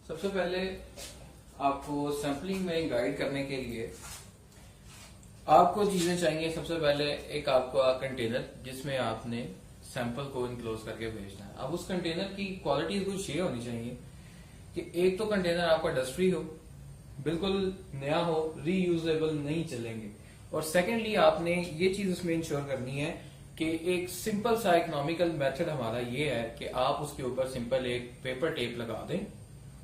सबसे पहले आपको सैम्पलिंग में गाइड करने के लिए आपको चीजें चाहिए। सबसे पहले एक आपका कंटेनर जिसमें आपने सैंपल को इनक्लोज करके भेजना है। अब उस कंटेनर की क्वालिटी कुछ ये होनी चाहिए कि एक तो कंटेनर आपका डस्ट फ्री हो, बिल्कुल नया हो, रीयूजेबल नहीं चलेंगे। और सेकेंडली आपने ये चीज उसमें इंश्योर करनी है कि एक सिंपल सा इकोनॉमिकल मेथड हमारा ये है कि आप उसके ऊपर सिंपल एक पेपर टेप लगा दें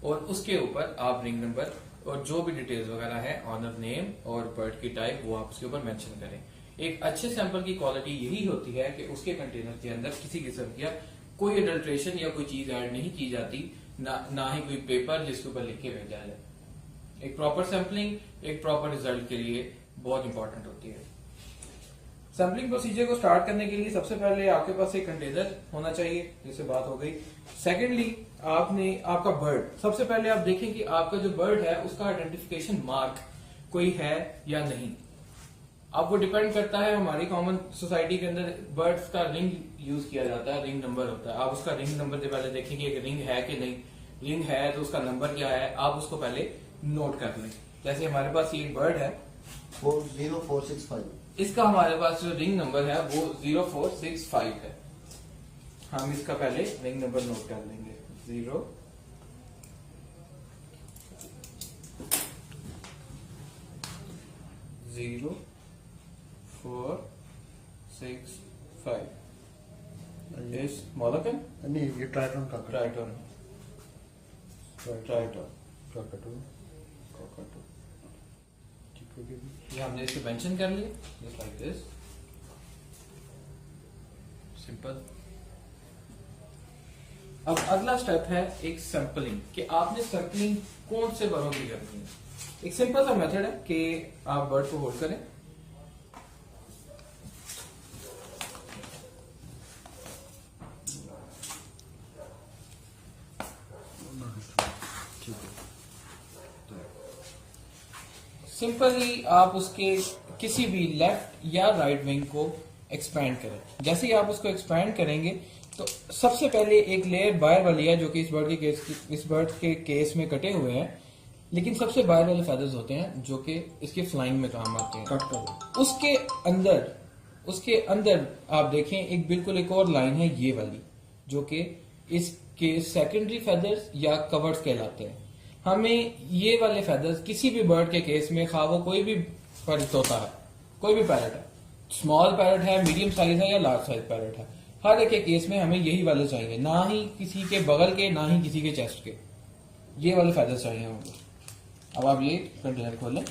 और उसके ऊपर आप रिंग नंबर और जो भी डिटेल्स वगैरह है, ऑनर नेम और बर्ड की टाइप, वो आप उसके ऊपर मेंशन करें। एक अच्छे सैंपल की क्वालिटी यही होती है कि उसके कंटेनर के अंदर किसी किस्म का कोई अडल्ट्रेशन या कोई चीज ऐड नहीं की जाती, ना ही कोई पेपर जिसके ऊपर लिख के भेजा जाए। एक प्रॉपर सैंपलिंग एक प्रॉपर रिजल्ट के लिए बहुत इंपॉर्टेंट होती है। सैम्पलिंग प्रोसीजर को स्टार्ट करने के लिए सबसे पहले आपके पास एक कंटेनर होना चाहिए, जिससे बात हो गई। सेकेंडली आपने आपका बर्ड, सबसे पहले आप देखें कि आपका जो बर्ड है उसका आइडेंटिफिकेशन मार्क कोई है या नहीं। अब वो डिपेंड करता है, हमारी कॉमन सोसाइटी के अंदर बर्ड्स का रिंग यूज किया जाता है, रिंग नंबर होता है। आप उसका रिंग नंबर से पहले देखें कि एक रिंग है कि नहीं। रिंग है तो उसका नंबर क्या है, आप उसको पहले नोट कर लें। जैसे हमारे पास ये एक बर्ड है 40465, इसका हमारे पास जो रिंग नंबर है वो 0465 है। हम इसका पहले रिंग नंबर नोट कर लेंगे। 0465 इस मोलकन नहीं ये ट्राइटन का ट्राइटोन ये हमने इसको मेंशन कर लिया जस्ट लाइक दिस, सिंपल। अब अगला स्टेप है एक सैंपलिंग, कि आपने सैंपलिंग कौन से बर्डों की करनी है। एक सिंपल सा मेथड है कि आप बर्ड को होल्ड करें, सिंपली आप उसके किसी भी लेफ्ट या राइट विंग को एक्सपैंड करें। जैसे ही आप उसको एक्सपैंड करेंगे तो सबसे पहले एक लेयर बाहर वाली है जो कि इस बर्ड के केस में कटे हुए हैं, लेकिन सबसे बाहर वाले फेदर्स होते हैं जो कि इसके फ्लाइंग में काम आते हैं। उसके अंदर आप देखें एक बिल्कुल एक और लाइन है ये वाली, जो कि इसके सेकेंडरी फेदर्स या कवर्स कहलाते हैं। हमें ये वाले फेदर्स किसी भी बर्ड के केस में, खा वो कोई भी तोता है, कोई भी पैरट है, स्मॉल पैरट है, मीडियम साइज है या लार्ज साइज पैरट है, हर एक के केस में हमें यही वाले चाहिए। ना ही किसी के बगल के, ना ही किसी के चेस्ट के, ये वाले फेदर्स चाहिए हमें। अब आप ये कंटेनर खोलें,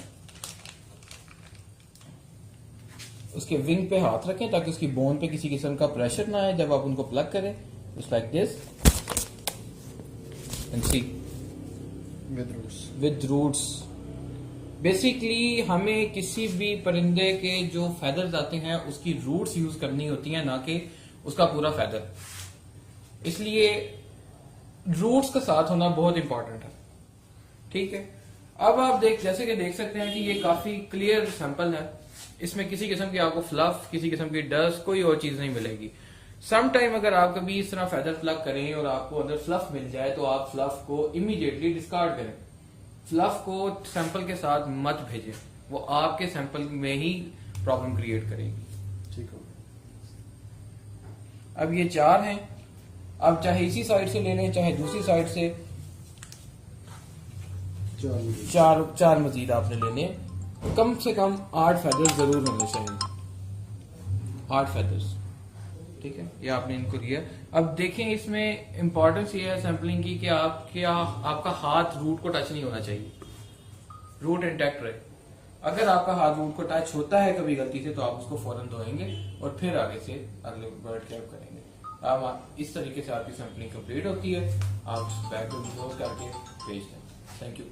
उसके विंग पे हाथ रखें ताकि उसकी बोन पे किसी किस्म का प्रेशर ना आए जब आप उनको प्लग करें। Just like this and see with roots. Basically हमें किसी भी परिंदे के जो फेदर्स आते हैं उसकी रूट्स यूज करनी होती हैं, ना कि उसका पूरा फेदर। इसलिए रूट्स का साथ होना बहुत इंपॉर्टेंट है, ठीक है। अब आप जैसे कि देख सकते हैं कि ये काफी क्लियर सैंपल है, इसमें किसी किस्म की आपको फ्लफ, किसी किस्म की डस्ट, कोई और चीज नहीं मिलेगी। सम टाइम अगर आप कभी इस तरह फेदर प्लग करें और आपको अंदर फ्लफ मिल जाए तो आप फ्लफ को इमीडिएटली डिस्कार्ड करें। फ्लफ को सैंपल के साथ मत भेजें, वो आपके सैंपल में ही प्रॉब्लम क्रिएट करेगी। ठीक है। अब ये 4 हैं, अब चाहे इसी साइड से ले लें चाहे दूसरी साइड से, चार मजीद आपने लेने हैं। कम से कम 8 फेदर्स जरूर होने चाहिए, 8 फेदर्स, ठीक है। ये आपने इनको दिया। अब देखें इसमें इंपॉर्टेंस ये है सैंपलिंग की कि आपका हाथ रूट को टच नहीं होना चाहिए, रूट इंटैक्ट रहे। अगर आपका हाथ रूट को टच होता है कभी गलती से तो आप उसको फौरन धोएंगे और फिर आगे से अगले बर्ड कैप करेंगे। अब इस तरीके से आपकी सैंपलिंग कंप्लीट होती है, आप बैग को क्लोज करके भेज दें। Thank you.